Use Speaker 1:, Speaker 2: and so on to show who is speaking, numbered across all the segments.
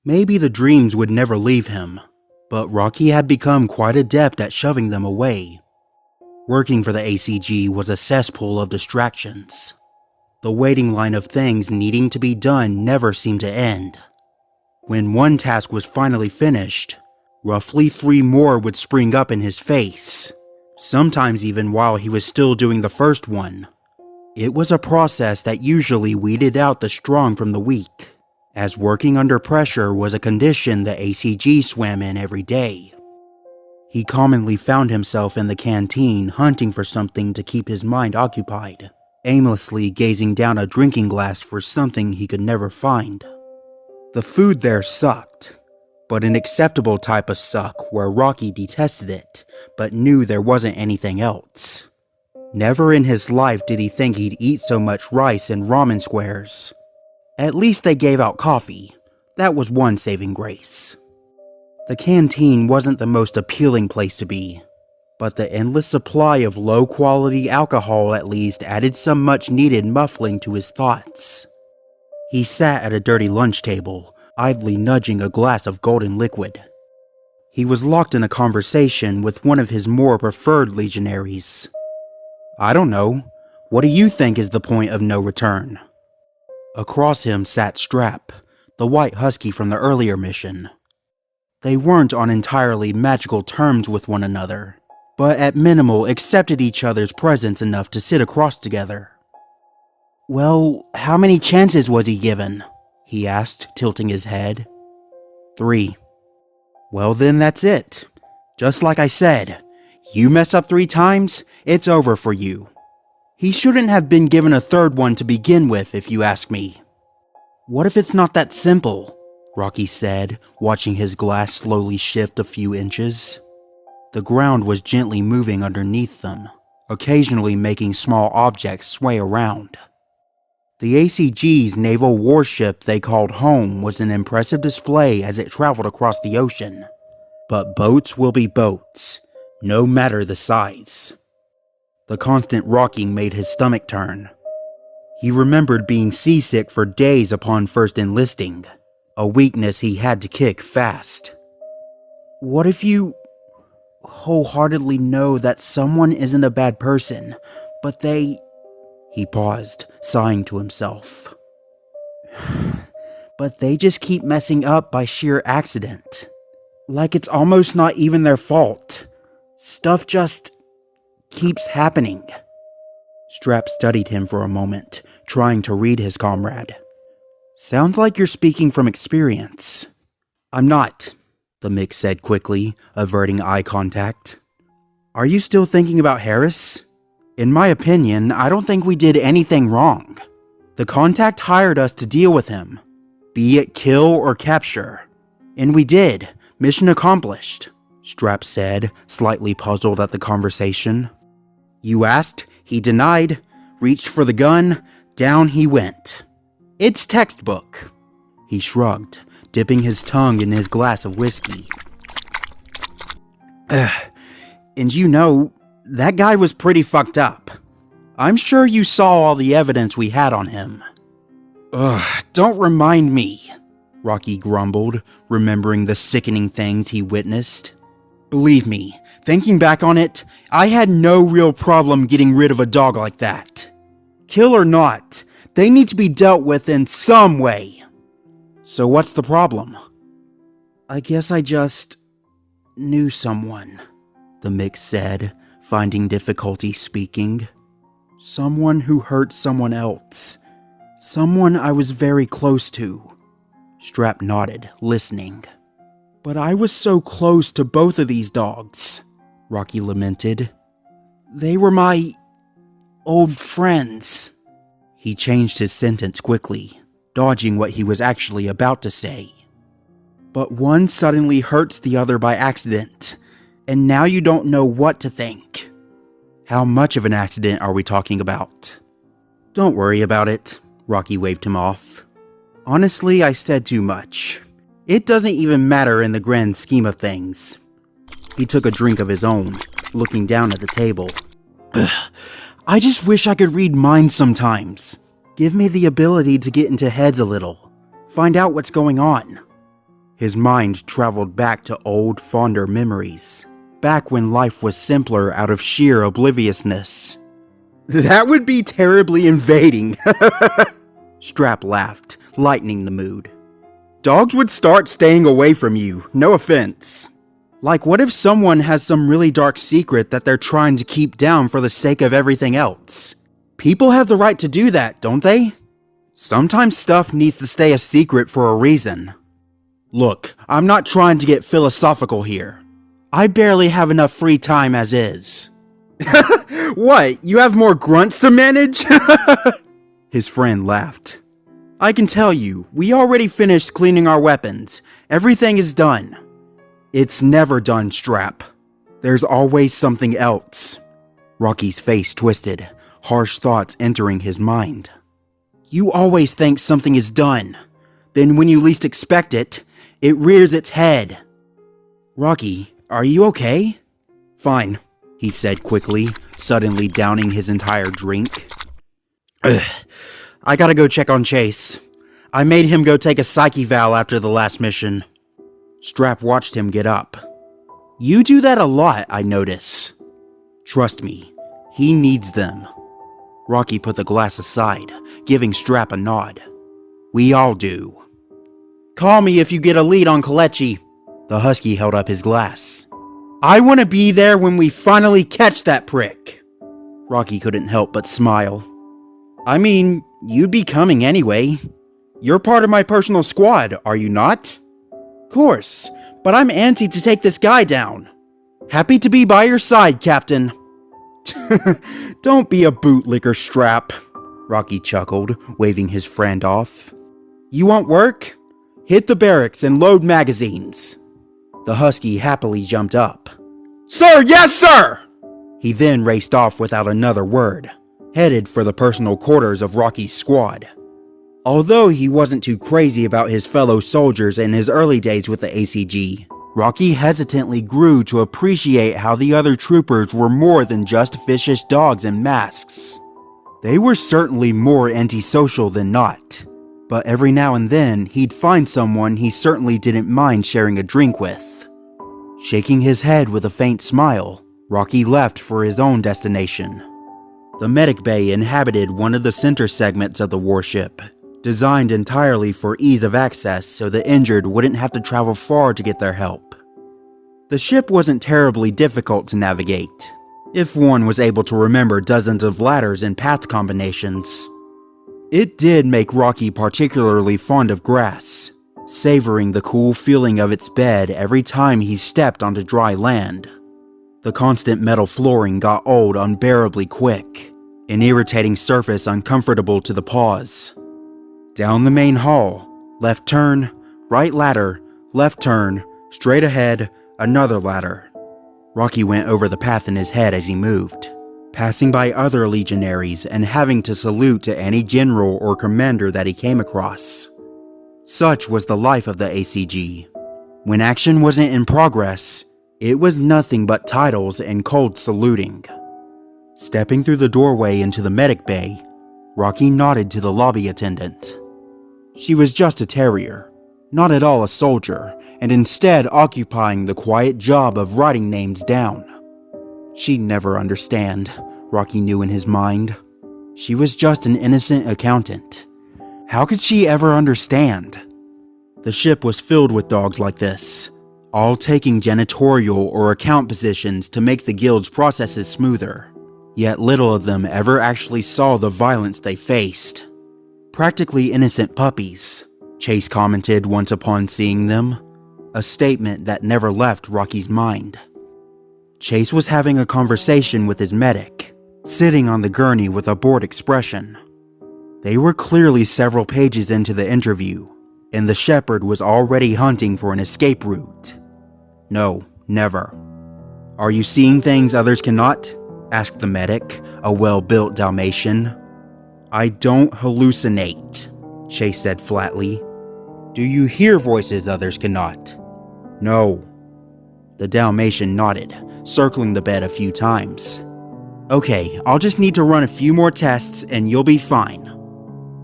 Speaker 1: Maybe the dreams would never leave him, but Rocky had become quite adept at shoving them away. Working for the ACG was a cesspool of distractions. The waiting line of things needing to be done never seemed to end. When one task was finally finished, roughly 3 more would spring up in his face, sometimes even while he was still doing the first one. It was a process that usually weeded out the strong from the weak, as working under pressure was a condition the ACG swam in every day. He commonly found himself in the canteen hunting for something to keep his mind occupied, aimlessly gazing down a drinking glass for something he could never find. The food there sucked, but an acceptable type of suck where Rocky detested it, but knew there wasn't anything else. Never in his life did he think he'd eat so much rice and ramen squares. At least they gave out coffee. That was one saving grace. The canteen wasn't the most appealing place to be, but the endless supply of low-quality alcohol at least added some much-needed muffling to his thoughts. He sat at a dirty lunch table, idly nudging a glass of golden liquid. He was locked in a conversation with one of his more preferred legionaries. "I don't know. What do you think is the point of no return?" Across him sat Strap, the white husky from the earlier mission. They weren't on entirely magical terms with one another, but at minimal accepted each other's presence enough to sit across together. "Well, how many chances was he given?" he asked, tilting his head. 3. "Well then, that's it. Just like I said, you mess up 3 times, it's over for you. He shouldn't have been given a 3rd one to begin with, if you ask me." "What if it's not that simple?" Rocky said, watching his glass slowly shift a few inches. The ground was gently moving underneath them, occasionally making small objects sway around. The ACG's naval warship they called home was an impressive display as it traveled across the ocean. But boats will be boats, no matter the size. The constant rocking made his stomach turn. He remembered being seasick for days upon first enlisting, a weakness he had to kick fast. "What if you wholeheartedly know that someone isn't a bad person, but they..." He paused, sighing to himself. "But they just keep messing up by sheer accident. Like it's almost not even their fault. Stuff just keeps happening." Strap studied him for a moment, trying to read his comrade. "Sounds like you're speaking from experience." "I'm not," the mix said quickly, averting eye contact. "Are you still thinking about Harris? In my opinion, I don't think we did anything wrong. The contact hired us to deal with him, be it kill or capture. And we did. Mission accomplished," Strap said, slightly puzzled at the conversation. "You asked, he denied, reached for the gun, down he went. It's textbook." He shrugged, dipping his tongue in his glass of whiskey. "And you know, that guy was pretty fucked up. I'm sure you saw all the evidence we had on him." Don't remind me," Rocky grumbled, remembering the sickening things he witnessed. "Believe me, thinking back on it, I had no real problem getting rid of a dog like that. Kill or not, they need to be dealt with in some way." "So what's the problem?" "I guess I just knew someone," the mix said, finding difficulty speaking. "Someone who hurt someone else. Someone I was very close to." Strap nodded, listening. "But I was so close to both of these dogs," Rocky lamented. "They were my old friends." He changed his sentence quickly, dodging what he was actually about to say. "But one suddenly hurts the other by accident, and now you don't know what to think." "How much of an accident are we talking about?" "Don't worry about it," Rocky waved him off. "Honestly, I said too much. It doesn't even matter in the grand scheme of things." He took a drink of his own, looking down at the table. "I just wish I could read minds sometimes. Give me the ability to get into heads a little. Find out what's going on." His mind traveled back to old, fonder memories, back when life was simpler out of sheer obliviousness. That would be terribly invading. Strap laughed, lightening the mood. Dogs would start staying away from you, no offense. Like, what if someone has some really dark secret that they're trying to keep down for the sake of everything else? People have the right to do that, don't they? Sometimes stuff needs to stay a secret for a reason. Look, I'm not trying to get philosophical here. I barely have enough free time as is. What, you have more grunts to manage? His friend laughed. I can tell you, we already finished cleaning our weapons. Everything is done. It's never done, Strap. There's always something else. Rocky's face twisted, harsh thoughts entering his mind. You always think something is done. Then when you least expect it, it rears its head. Rocky, are you okay? Fine, he said quickly, suddenly downing his entire drink. I gotta go check on Chase. I made him go take a psych eval after the last mission. Strap watched him get up. You do that a lot, I notice. Trust me, he needs them. Rocky put the glass aside, giving Strap a nod. We all do. Call me if you get a lead on Kalechi. The husky held up his glass. I want to be there when we finally catch that prick. Rocky couldn't help but smile. I mean, you'd be coming anyway. You're part of my personal squad, are you not? Course, but I'm antsy to take this guy down. Happy to be by your side, Captain. Don't be a bootlicker, Strap, Rocky chuckled, waving his friend off. You want work? Hit the barracks and load magazines. The husky happily jumped up. Sir, yes, sir! He then raced off without another word, headed for the personal quarters of Rocky's squad. Although he wasn't too crazy about his fellow soldiers in his early days with the ACG, Rocky hesitantly grew to appreciate how the other troopers were more than just vicious dogs in masks. They were certainly more antisocial than not, but every now and then he'd find someone he certainly didn't mind sharing a drink with. Shaking his head with a faint smile, Rocky left for his own destination. The medic bay inhabited one of the center segments of the warship, designed entirely for ease of access so the injured wouldn't have to travel far to get their help. The ship wasn't terribly difficult to navigate, if one was able to remember dozens of ladders and path combinations. It did make Rocky particularly fond of grass, savoring the cool feeling of its bed every time he stepped onto dry land. The constant metal flooring got old unbearably quick, an irritating surface uncomfortable to the paws. Down the main hall, left turn, right ladder, left turn, straight ahead, another ladder. Rocky went over the path in his head as he moved, passing by other legionaries and having to salute to any general or commander that he came across. Such was the life of the ACG. When action wasn't in progress, it was nothing but titles and cold saluting. Stepping through the doorway into the medic bay, Rocky nodded to the lobby attendant. She was just a terrier, not at all a soldier, and instead occupying the quiet job of writing names down. She'd never understand, Rocky knew in his mind. She was just an innocent accountant. How could she ever understand? The ship was filled with dogs like this, all taking janitorial or account positions to make the guild's processes smoother. Yet little of them ever actually saw the violence they faced. Practically innocent puppies, Chase commented once upon seeing them, a statement that never left Rocky's mind. Chase was having a conversation with his medic, sitting on the gurney with a bored expression. They were clearly several pages into the interview, and the shepherd was already hunting for an escape route. No, never. Are you seeing things others cannot? Asked the medic, a well-built Dalmatian. I don't hallucinate, Chase said flatly. Do you hear voices others cannot? No. The Dalmatian nodded, circling the bed a few times. Okay, I'll just need to run a few more tests and you'll be fine.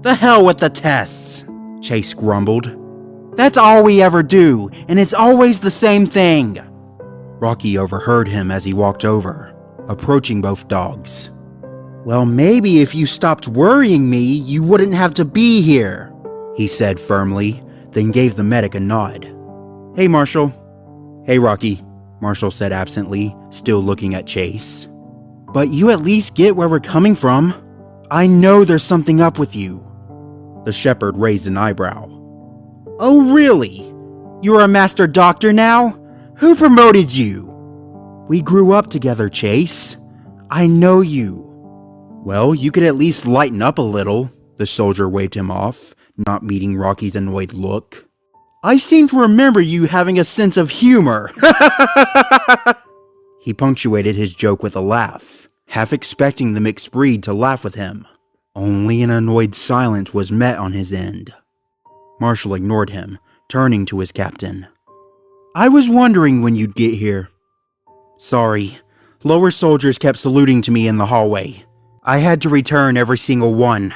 Speaker 1: The hell with the tests, Chase grumbled. That's all we ever do, and it's always the same thing. Rocky overheard him as he walked over, approaching both dogs. Well, maybe if you stopped worrying me, you wouldn't have to be here, he said firmly, then gave the medic a nod. Hey, Marshall. Hey, Rocky, Marshall said absently, still looking at Chase. But you at least get where we're coming from. I know there's something up with you. The shepherd raised an eyebrow. Oh, really? You're a master doctor now? Who promoted you? We grew up together, Chase. I know you. Well, you could at least lighten up a little. The soldier waved him off, not meeting Rocky's annoyed look. I seem to remember you having a sense of humor. He punctuated his joke with a laugh, half expecting the mixed breed to laugh with him. Only an annoyed silence was met on his end. Marshall ignored him, turning to his captain. I was wondering when you'd get here. Sorry, lower soldiers kept saluting to me in the hallway. I had to return every single one.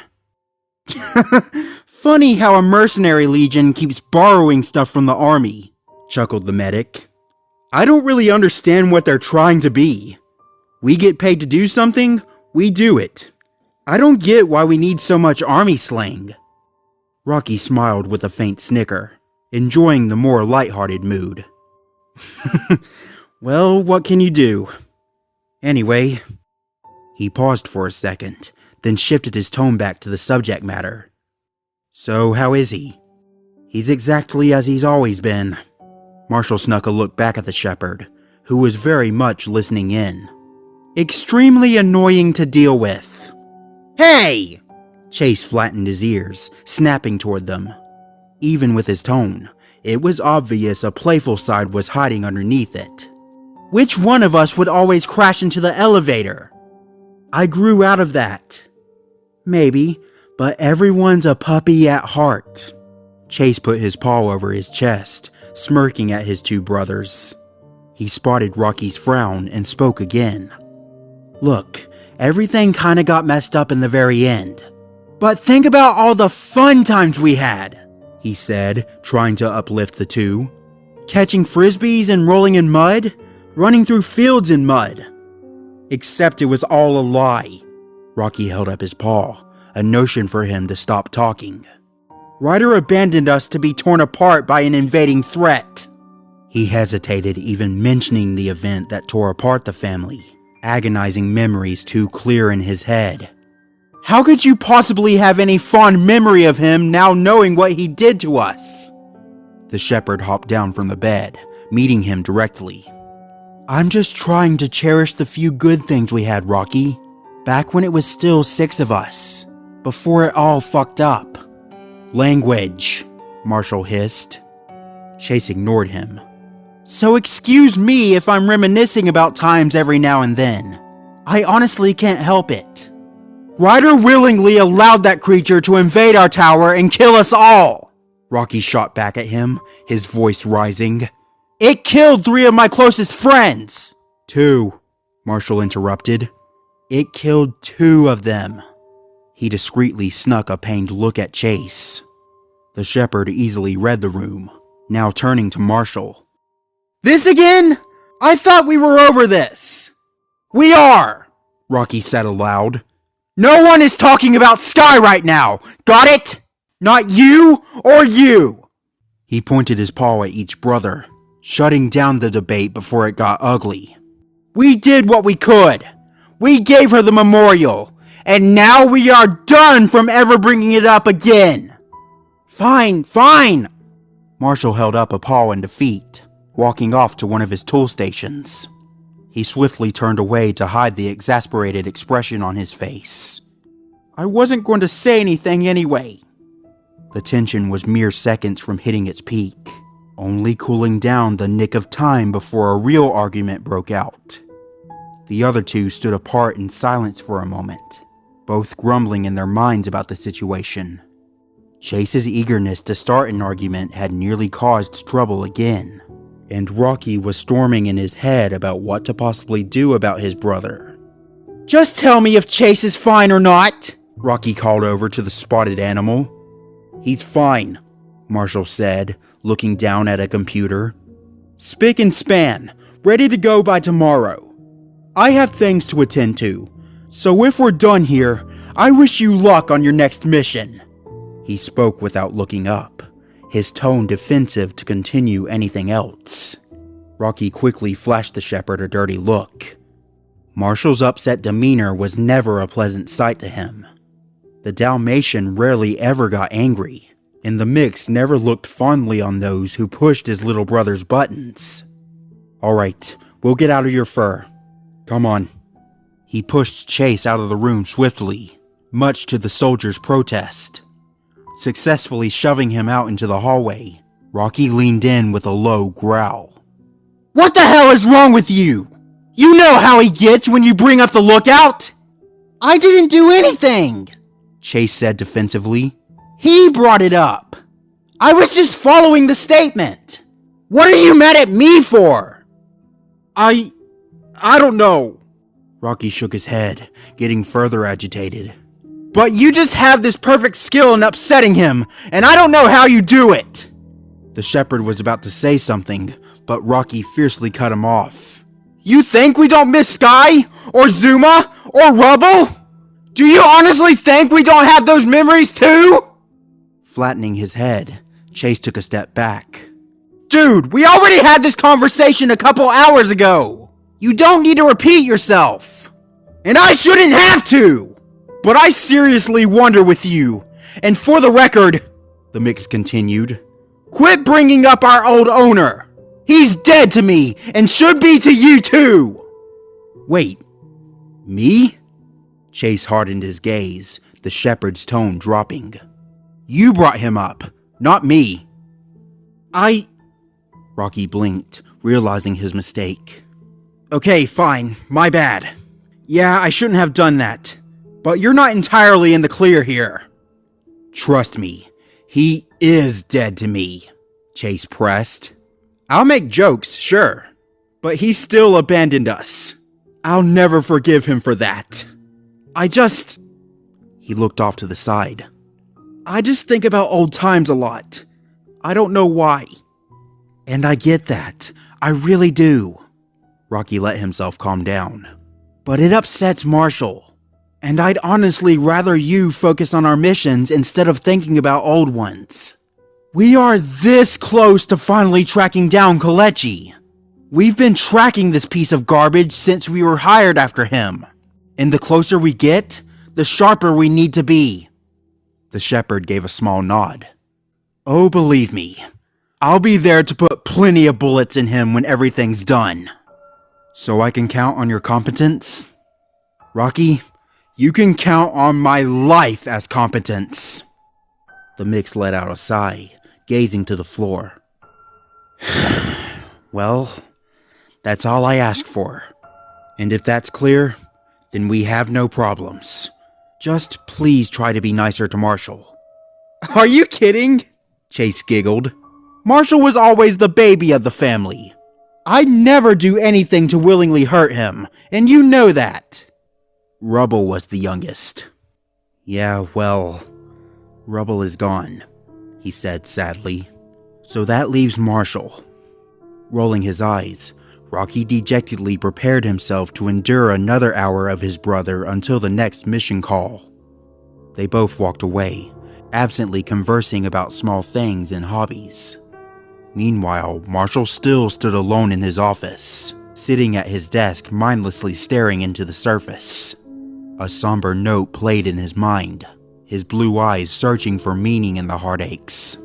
Speaker 1: Funny how a mercenary legion keeps borrowing stuff from the army, chuckled the medic. I don't really understand what they're trying to be. We get paid to do something, we do it. I don't get why we need so much army slang. Rocky smiled with a faint snicker, enjoying the more lighthearted mood. Well, what can you do? Anyway, he paused for a second, then shifted his tone back to the subject matter. So, how is he? He's exactly as he's always been. Marshall snuck a look back at the shepherd, who was very much listening in. Extremely annoying to deal with. Hey! Chase flattened his ears, snapping toward them. Even with his tone, it was obvious a playful side was hiding underneath it. Which one of us would always crash into the elevator? I grew out of that. Maybe, but everyone's a puppy at heart. Chase put his paw over his chest, smirking at his two brothers. He spotted Rocky's frown and spoke again. Look, everything kinda got messed up in the very end. But think about all the fun times we had, he said, trying to uplift the two. Catching frisbees and rolling in mud, running through fields in mud. Except it was all a lie. Rocky held up his paw, a notion for him to stop talking. Ryder abandoned us to be torn apart by an invading threat. He hesitated even mentioning the event that tore apart the family, agonizing memories too clear in his head. How could you possibly have any fond memory of him now knowing what he did to us? The shepherd hopped down from the bed, meeting him directly. I'm just trying to cherish the few good things we had, Rocky. Back when it was still 6 of us. Before it all fucked up. Language, Marshall hissed. Chase ignored him. So excuse me if I'm reminiscing about times every now and then. I honestly can't help it. Ryder willingly allowed that creature to invade our tower and kill us all. Rocky shot back at him, his voice rising. It killed 3 of my closest friends. 2, Marshall interrupted. It killed 2 of them. He discreetly snuck a pained look at Chase. The shepherd easily read the room, now turning to Marshall. This again? I thought we were over this. We are, Rocky said aloud. No one is talking about Sky right now, got it? Not you or you. He pointed his paw at each brother, shutting down the debate before it got ugly. We did what we could. We gave her the memorial, and now we are done from ever bringing it up again. Fine. Marshall held up a paw in defeat, walking off to one of his tool stations. He swiftly turned away to hide the exasperated expression on his face. I wasn't going to say anything anyway. The tension was mere seconds from hitting its peak, only cooling down the nick of time before a real argument broke out. The other two stood apart in silence for a moment, both grumbling in their minds about the situation. Chase's eagerness to start an argument had nearly caused trouble again, and Rocky was storming in his head about what to possibly do about his brother. Just tell me if Chase is fine or not, Rocky called over to the spotted animal. He's fine, Marshall said, looking down at a computer. "Spick and span, ready to go by tomorrow. I have things to attend to, so if we're done here, I wish you luck on your next mission." He spoke without looking up, his tone defensive to continue anything else. Rocky quickly flashed the shepherd a dirty look. Marshall's upset demeanor was never a pleasant sight to him. The Dalmatian rarely ever got angry, and the mix never looked fondly on those who pushed his little brother's buttons. "Alright, we'll get out of your fur. Come on." He pushed Chase out of the room swiftly, much to the soldier's protest. Successfully shoving him out into the hallway, Rocky leaned in with a low growl. "What the hell is wrong with you? You know how he gets when you bring up the lookout." "I didn't do anything," Chase said defensively. "He brought it up. I was just following the statement. What are you mad at me for?" I don't know." Rocky shook his head, getting further agitated. "But you just have this perfect skill in upsetting him, and I don't know how you do it." The shepherd was about to say something, but Rocky fiercely cut him off. "You think we don't miss Sky, or Zuma, or Rubble? Do you honestly think we don't have those memories too?" Flattening his head, Chase took a step back. "Dude, we already had this conversation a couple hours ago. You don't need to repeat yourself. And I shouldn't have to. But I seriously wonder with you. And for the record," the mix continued, "quit bringing up our old owner. He's dead to me and should be to you too." "Wait, me?" Chase hardened his gaze, the shepherd's tone dropping. "You brought him up, not me." Rocky blinked, realizing his mistake. "Okay, fine, my bad. Yeah, I shouldn't have done that. But you're not entirely in the clear here." "Trust me, he is dead to me," Chase pressed. "I'll make jokes, sure, but he still abandoned us. I'll never forgive him for that. He looked off to the side. "I just think about old times a lot. I don't know why." "And I get that. I really do." Rocky let himself calm down. "But it upsets Marshall. And I'd honestly rather you focus on our missions instead of thinking about old ones. We are this close to finally tracking down Kalechi. We've been tracking this piece of garbage since we were hired after him. And the closer we get, the sharper we need to be." The shepherd gave a small nod. "Oh, believe me, I'll be there to put plenty of bullets in him when everything's done." "So I can count on your competence?" "Rocky, you can count on my life as competence." The mix let out a sigh, gazing to the floor. "Well, that's all I ask for. And if that's clear, then we have no problems. Just please try to be nicer to Marshall." "Are you kidding?" Chase giggled. "Marshall was always the baby of the family. I'd never do anything to willingly hurt him, and you know that." Rubble was the youngest. "Yeah, well, Rubble is gone," he said sadly. "So that leaves Marshall." Rolling his eyes, Rocky dejectedly prepared himself to endure another hour of his brother until the next mission call. They both walked away, absently conversing about small things and hobbies. Meanwhile, Marshall still stood alone in his office, sitting at his desk mindlessly staring into the surface. A somber note played in his mind, his blue eyes searching for meaning in the heartaches.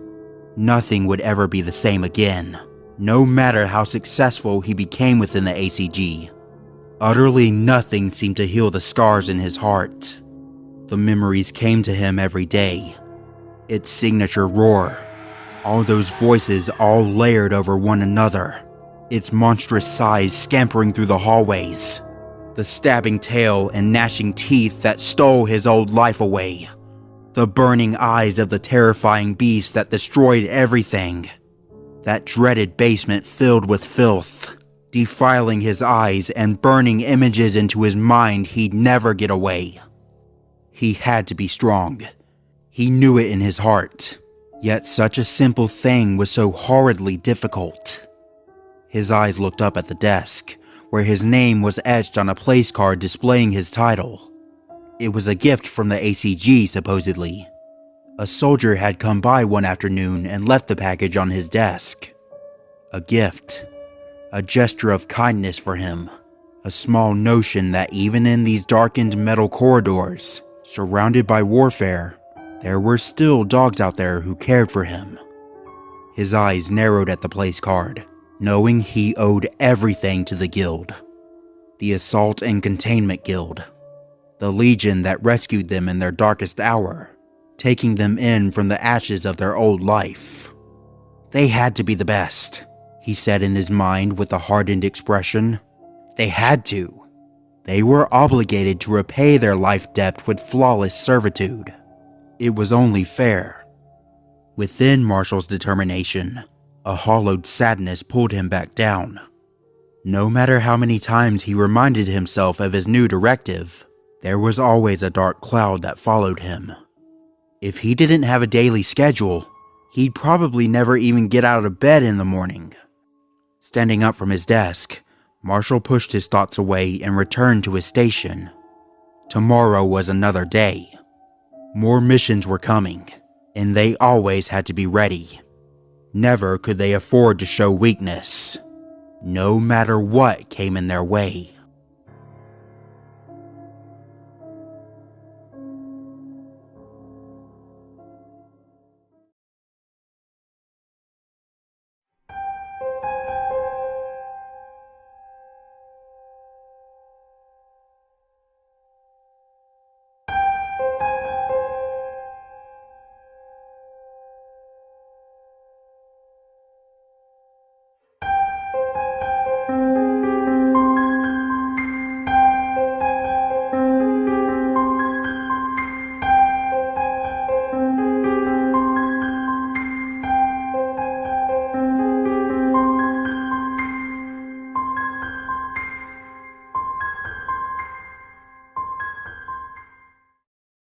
Speaker 1: Nothing would ever be the same again, no matter how successful he became within the ACG. Utterly nothing seemed to heal the scars in his heart. The memories came to him every day. Its signature roar, all those voices all layered over one another, its monstrous size scampering through the hallways, the stabbing tail and gnashing teeth that stole his old life away, the burning eyes of the terrifying beast that destroyed everything. That dreaded basement filled with filth, defiling his eyes and burning images into his mind he'd never get away. He had to be strong. He knew it in his heart. Yet such a simple thing was so horridly difficult. His eyes looked up at the desk, where his name was etched on a place card displaying his title. It was a gift from the ACG, supposedly. A soldier had come by one afternoon and left the package on his desk. A gift. A gesture of kindness for him. A small notion that even in these darkened metal corridors, surrounded by warfare, there were still dogs out there who cared for him. His eyes narrowed at the place card, knowing he owed everything to the guild. The Assault and Containment Guild. The legion that rescued them in their darkest hour, taking them in from the ashes of their old life. They had to be the best, he said in his mind with a hardened expression. They had to. They were obligated to repay their life debt with flawless servitude. It was only fair. Within Marshall's determination, a hollowed sadness pulled him back down. No matter how many times he reminded himself of his new directive, there was always a dark cloud that followed him. If he didn't have a daily schedule, he'd probably never even get out of bed in the morning. Standing up from his desk, Marshall pushed his thoughts away and returned to his station. Tomorrow was another day. More missions were coming, and they always had to be ready. Never could they afford to show weakness, no matter what came in their way.